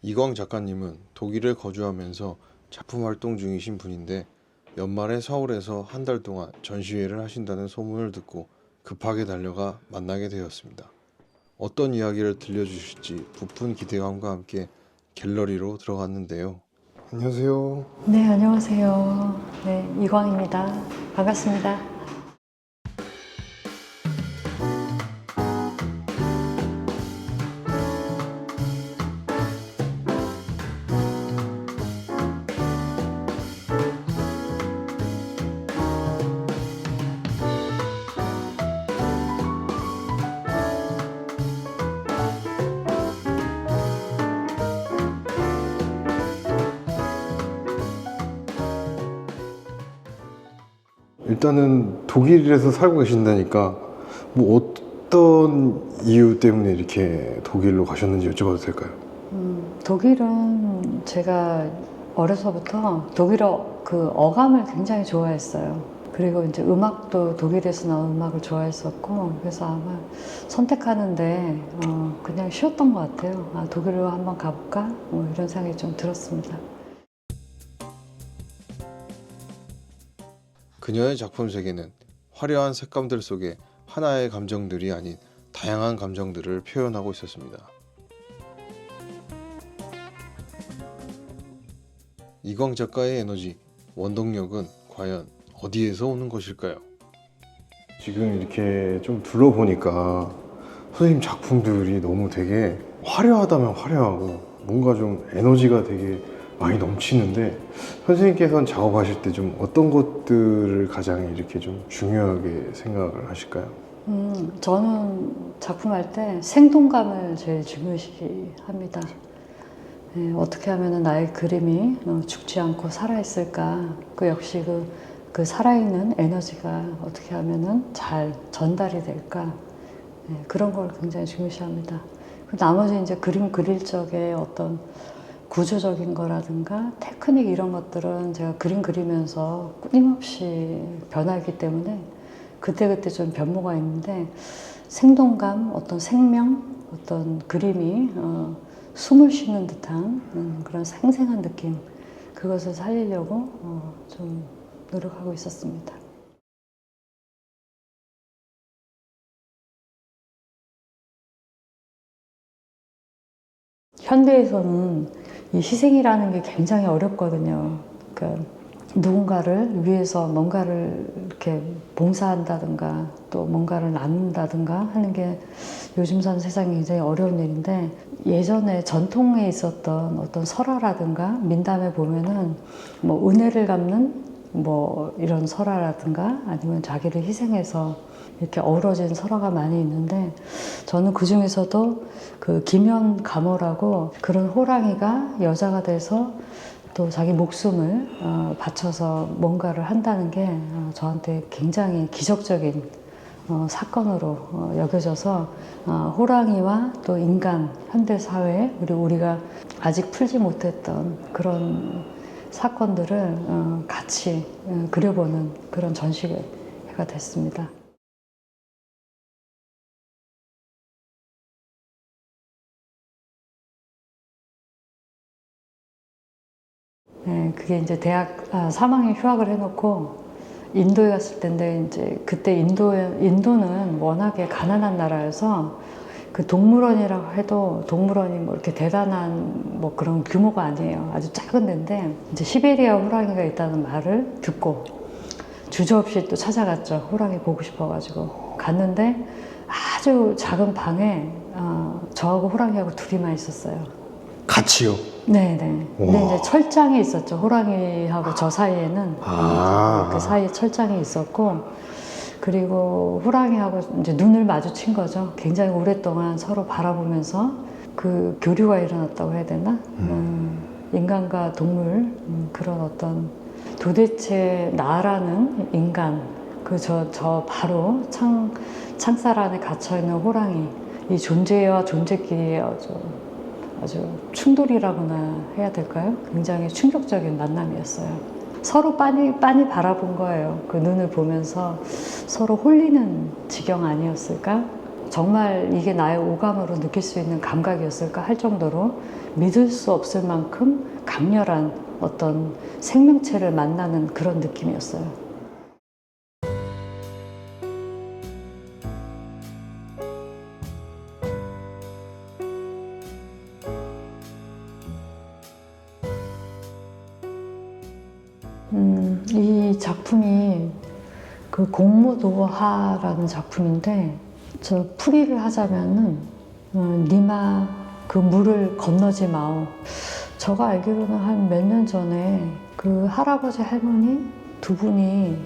이광 작가님은 독일에 거주하면서 작품 활동 중이신 분인데 연말에 서울에서 한 달 동안 전시회를 하신다는 소문을 듣고 급하게 달려가 만나게 되었습니다. 어떤 이야기를 들려주실지 부푼 기대감과 함께 갤러리로 들어갔는데요. 안녕하세요. 네, 안녕하세요. 네, 이광입니다. 반갑습니다. 일단은 독일에서 살고 계신다니까 뭐 어떤 이유 때문에 이렇게 독일로 가셨는지 여쭤봐도 될까요? 독일은 제가 어려서부터 독일어 그 어감을 굉장히 좋아했어요. 그리고 이제 음악도 독일에서 나온 음악을 좋아했었고, 그래서 아마 선택하는데 그냥 쉬웠던 것 같아요. 아, 독일로 한번 가볼까? 뭐 이런 생각이 좀 들었습니다. 그녀의 작품 세계는 화려한 색감들 속에 하나의 감정들이 아닌 다양한 감정들을 표현하고 있었습니다. 이광 작가의 에너지, 원동력은 과연 어디에서 오는 것일까요? 지금 이렇게 좀 둘러보니까 선생님 작품들이 너무 되게 화려하다면 화려하고 뭔가 좀 에너지가 되게 많이 넘치는데 선생님께서는 작업하실 때 좀 어떤 것들을 가장 이렇게 좀 중요하게 생각을 하실까요? 저는 작품할 때 생동감을 제일 중요시합니다. 네, 어떻게 하면 나의 그림이 죽지 않고 살아있을까? 그 역시 그 살아있는 에너지가 어떻게 하면 잘 전달이 될까? 네, 그런 걸 굉장히 중요시합니다. 나머지 이제 그림 그릴 적에 어떤 구조적인 거라든가 테크닉 이런 것들은 제가 그림 그리면서 끊임없이 변하기 때문에 그때그때 좀 변모가 있는데 생동감, 어떤 생명, 어떤 그림이 숨을 쉬는 듯한 그런 생생한 느낌, 그것을 살리려고 좀 노력하고 있었습니다. 현대에서는 이 희생이라는 게 굉장히 어렵거든요. 그러니까 누군가를 위해서 뭔가를 이렇게 봉사한다든가 또 뭔가를 나눈다든가 하는 게 요즘 사는 세상이 굉장히 어려운 일인데, 예전에 전통에 있었던 어떤 설화라든가 민담에 보면은 뭐 은혜를 갚는 뭐 이런 설화라든가 아니면 자기를 희생해서 이렇게 어우러진 설화가 많이 있는데, 저는 그 중에서도 그 김연감호라고 그런 호랑이가 여자가 돼서 또 자기 목숨을 바쳐서 뭔가를 한다는 게 저한테 굉장히 기적적인 사건으로 여겨져서 호랑이와 또 인간, 현대 사회에 우리가 아직 풀지 못했던 그런 사건들을 같이 그려보는 그런 전시회가 됐습니다. 네, 그게 이제 대학 3학년 휴학을 해놓고 인도에 갔을 때인데, 이제 그때 인도는 워낙에 가난한 나라여서 그 동물원이라고 해도 동물원이 뭐 이렇게 대단한 뭐 그런 규모가 아니에요. 아주 작은 데인데 이제 시베리아 호랑이가 있다는 말을 듣고 주저없이 또 찾아갔죠. 호랑이 보고 싶어가지고 갔는데 아주 작은 방에 저하고 호랑이하고 둘이만 있었어요. 같이요? 네네. 근데 이제 철장이 있었죠. 호랑이하고 저 사이에는. 그 사이에 철장이 있었고, 그리고 호랑이하고 이제 눈을 마주친 거죠. 굉장히 오랫동안 서로 바라보면서 그 교류가 일어났다고 해야 되나? 인간과 동물, 그런 어떤 도대체 나라는 인간, 저 바로 창살 안에 gat혀있는 호랑이, 이 존재와 존재끼리의 아주 충돌이라고나 해야 될까요? 굉장히 충격적인 만남이었어요. 서로 빤히 바라본 거예요. 그 눈을 보면서 서로 홀리는 지경 아니었을까? 정말 이게 나의 오감으로 느낄 수 있는 감각이었을까 할 정도로 믿을 수 없을 만큼 강렬한 어떤 생명체를 만나는 그런 느낌이었어요. 이 작품이 그 공무도하라는 작품인데, 저 풀이를 하자면은 니마 그 물을 건너지 마오. 제가 알기로는 한 몇 년 전에 그 할아버지 할머니 두 분이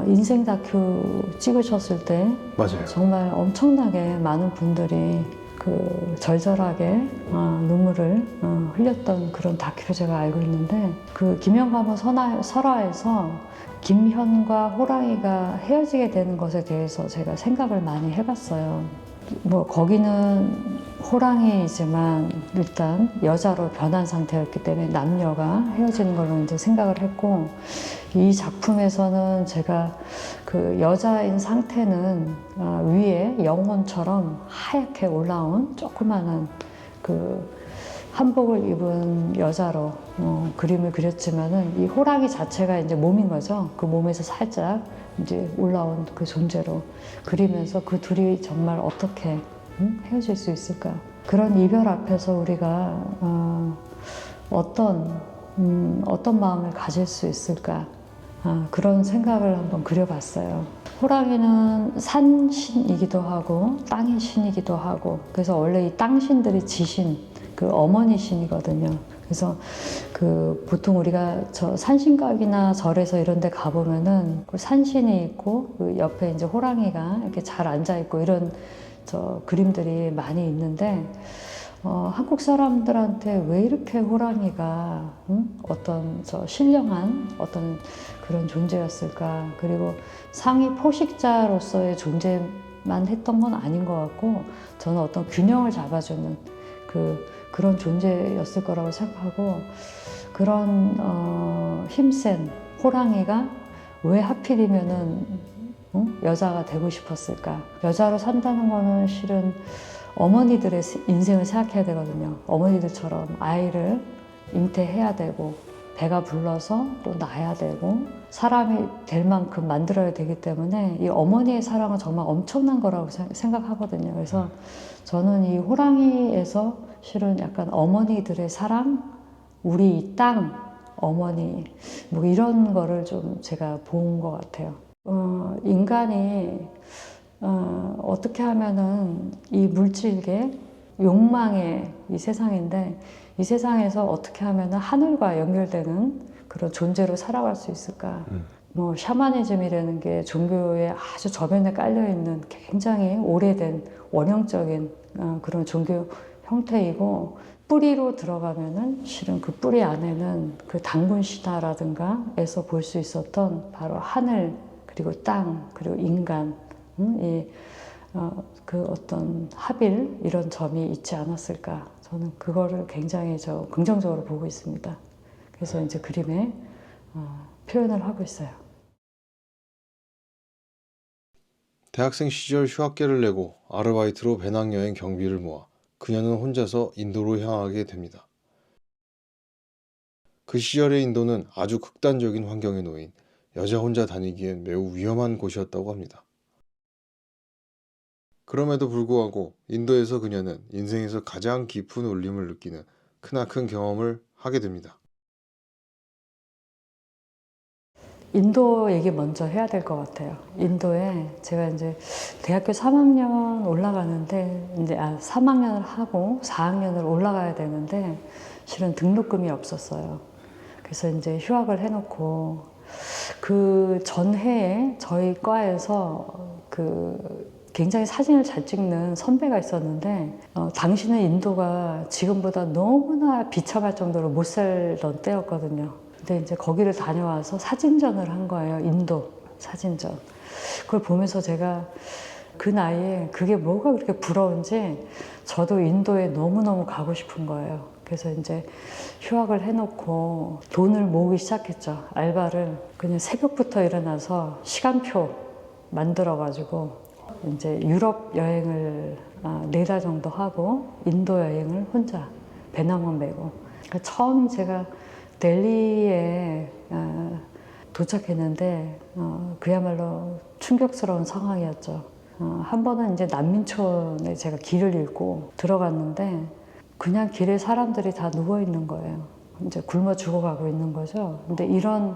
인생 다큐 찍으셨을 때 맞아요. 정말 엄청나게 많은 분들이 그 절절하게 눈물을 흘렸던 그런 다큐를 제가 알고 있는데, 그 김영감의 설화에서 김현과 호랑이가 헤어지게 되는 것에 대해서 제가 생각을 많이 해봤어요. 뭐 거기는 호랑이이지만 일단 여자로 변한 상태였기 때문에 남녀가 헤어지는 걸로 이제 생각을 했고, 이 작품에서는 제가 그 여자인 상태는 위에 영혼처럼 하얗게 올라온 조그마한 그 한복을 입은 여자로 그림을 그렸지만은, 이 호랑이 자체가 이제 몸인 거죠. 그 몸에서 살짝 이제 올라온 그 존재로 그리면서 그 둘이 정말 어떻게 헤어질 수 있을까? 그런 이별 앞에서 우리가 어떤 마음을 가질 수 있을까? 그런 생각을 한번 그려봤어요. 호랑이는 산신이기도 하고 땅의 신이기도 하고, 그래서 원래 이 땅신들이 지신, 그 어머니 신이거든요. 그래서 그 보통 우리가 저 산신각이나 절에서 이런 데 가보면은 그 산신이 있고 그 옆에 이제 호랑이가 이렇게 잘 앉아 있고 이런 저 그림들이 많이 있는데, 한국 사람들한테 왜 이렇게 호랑이가 어떤 저 신령한 어떤 그런 존재였을까? 그리고 상위 포식자로서의 존재만 했던 건 아닌 것 같고, 저는 어떤 균형을 잡아주는 그런 존재였을 거라고 생각하고, 그런 힘센 호랑이가 왜 하필이면은 여자가 되고 싶었을까? 여자로 산다는 거는 실은 어머니들의 인생을 생각해야 되거든요. 어머니들처럼 아이를 잉태해야 되고 배가 불러서 또 낳아야 되고 사람이 될 만큼 만들어야 되기 때문에 이 어머니의 사랑은 정말 엄청난 거라고 생각하거든요. 그래서 저는 이 호랑이에서 실은 약간 어머니들의 사랑, 우리 이 땅, 어머니, 뭐 이런 거를 좀 제가 본 것 같아요. 인간이 어떻게 하면은 이 물질계, 욕망의 이 세상인데, 이 세상에서 어떻게 하면은 하늘과 연결되는 그런 존재로 살아갈 수 있을까? 뭐 샤머니즘이라는 게 종교의 아주 저변에 깔려 있는 굉장히 오래된 원형적인 그런 종교 형태이고, 뿌리로 들어가면은 실은 그 뿌리 안에는 그 당군 신화라든가에서 볼 수 있었던 바로 하늘, 그리고 땅, 그리고 인간, 그 어떤 합일, 이런 점이 있지 않았을까. 저는 그거를 굉장히 긍정적으로 보고 있습니다. 그래서 이제 그림에 표현을 하고 있어요. 대학생 시절 휴학계를 내고 아르바이트로 배낭여행 경비를 모아 그녀는 혼자서 인도로 향하게 됩니다. 그 시절의 인도는 아주 극단적인 환경에 놓인 여자 혼자 다니기엔 매우 위험한 곳이었다고 합니다. 그럼에도 불구하고 인도에서 그녀는 인생에서 가장 깊은 울림을 느끼는 크나큰 경험을 하게 됩니다. 인도 얘기 먼저 해야 될 것 같아요. 인도에 제가 이제 대학교 3학년 올라가는데, 이제 3학년을 하고 4학년을 올라가야 되는데, 실은 등록금이 없었어요. 그래서 이제 휴학을 해놓고, 그 전해에 저희 과에서 굉장히 사진을 잘 찍는 선배가 있었는데, 당시는 인도가 지금보다 너무나 비참할 정도로 못 살던 때였거든요. 근데 이제 거기를 다녀와서 사진전을 한 거예요. 인도 사진전. 그걸 보면서 제가 그 나이에 그게 뭐가 그렇게 부러운지 저도 인도에 너무너무 가고 싶은 거예요. 그래서 이제 휴학을 해놓고 돈을 모으기 시작했죠. 알바를 그냥 새벽부터 일어나서 시간표 만들어가지고 이제 유럽 여행을 4달 정도 하고 인도 여행을 혼자 배낭만 메고 그러니까 처음 제가 델리에 도착했는데 그야말로 충격스러운 상황이었죠. 한 번은 이제 난민촌에 제가 길을 잃고 들어갔는데 그냥 길에 사람들이 다 누워 있는 거예요. 이제 굶어 죽어가고 있는 거죠. 근데 이런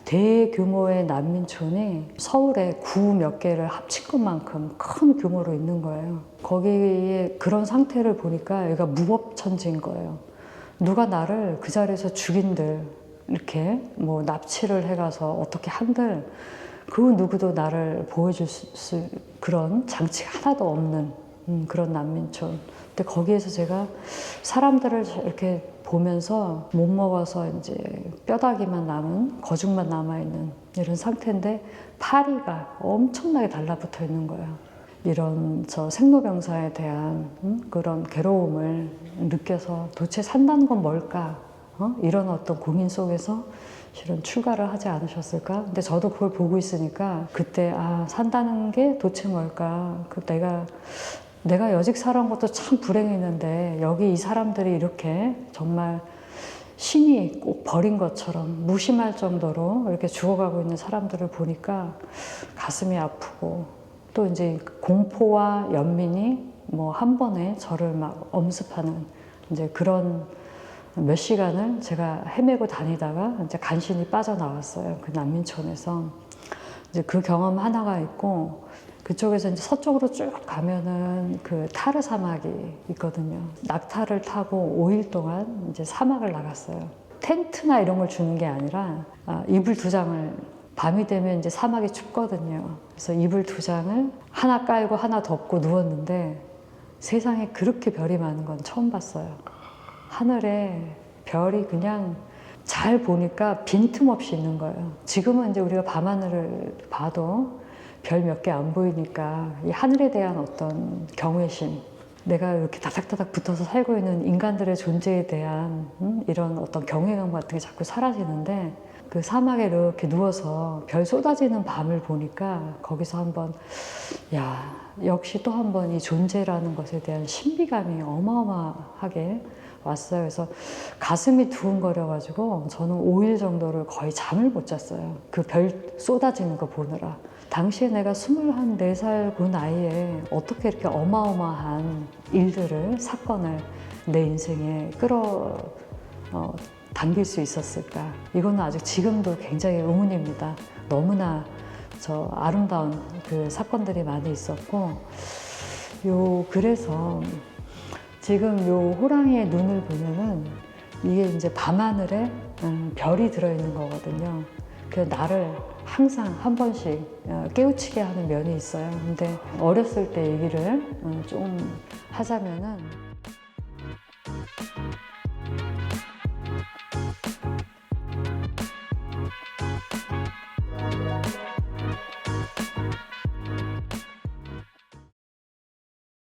대규모의 난민촌이 서울에 구 몇 개를 합친 것만큼 큰 규모로 있는 거예요. 거기에 그런 상태를 보니까 여기가 무법천지인 거예요. 누가 나를 그 자리에서 죽인들 이렇게 뭐 납치를 해가서 어떻게 한들 그 누구도 나를 보호해줄 수 그런 장치가 하나도 없는 그런 난민촌. 근데 거기에서 제가 사람들을 이렇게 보면서 못 먹어서 이제 뼈다귀만 남은 거죽만 남아있는 이런 상태인데 파리가 엄청나게 달라붙어 있는 거예요. 이런 저 생로병사에 대한 그런 괴로움을 느껴서 도대체 산다는 건 뭘까? 이런 어떤 고민 속에서 실은 출가를 하지 않으셨을까? 근데 저도 그걸 보고 있으니까 그때 산다는 게 도대체 뭘까? 내가 여직 살아온 것도 참 불행했는데 여기 이 사람들이 이렇게 정말 신이 꼭 버린 것처럼 무심할 정도로 이렇게 죽어가고 있는 사람들을 보니까 가슴이 아프고 또 이제 공포와 연민이 뭐 한 번에 저를 막 엄습하는 이제 그런 몇 시간을 제가 헤매고 다니다가 이제 간신히 빠져나왔어요. 그 난민촌에서. 이제 그 경험 하나가 있고 그쪽에서 이제 서쪽으로 쭉 가면은 그 타르 사막이 있거든요. 낙타를 타고 5일 동안 이제 사막을 나갔어요. 텐트나 이런 걸 주는 게 아니라 이불 2장을 밤이 되면 이제 사막이 춥거든요. 그래서 이불 2장을 하나 깔고 하나 덮고 누웠는데 세상에 그렇게 별이 많은 건 처음 봤어요. 하늘에 별이 그냥 잘 보니까 빈틈없이 있는 거예요. 지금은 이제 우리가 밤하늘을 봐도 별 몇 개 안 보이니까 이 하늘에 대한 어떤 경외심, 내가 이렇게 다닥다닥 붙어서 살고 있는 인간들의 존재에 대한 이런 어떤 경외감 같은 게 자꾸 사라지는데 그 사막에 이렇게 누워서 별 쏟아지는 밤을 보니까 거기서 한번 역시 또 한 번 이 존재라는 것에 대한 신비감이 어마어마하게 왔어요. 그래서 가슴이 두근거려가지고 저는 5일 정도를 거의 잠을 못 잤어요. 그 별 쏟아지는 거 보느라. 당시에 내가 24살 그 나이에 어떻게 이렇게 어마어마한 사건을 내 인생에 당길 수 있었을까? 이거는 아직 지금도 굉장히 의문입니다. 너무나 저 아름다운 그 사건들이 많이 있었고, 그래서 지금 요 호랑이의 눈을 보면은 이게 이제 밤하늘에 별이 들어있는 거거든요. 그 나를 항상 한 번씩 깨우치게 하는 면이 있어요. 근데 어렸을 때 얘기를 좀 하자면은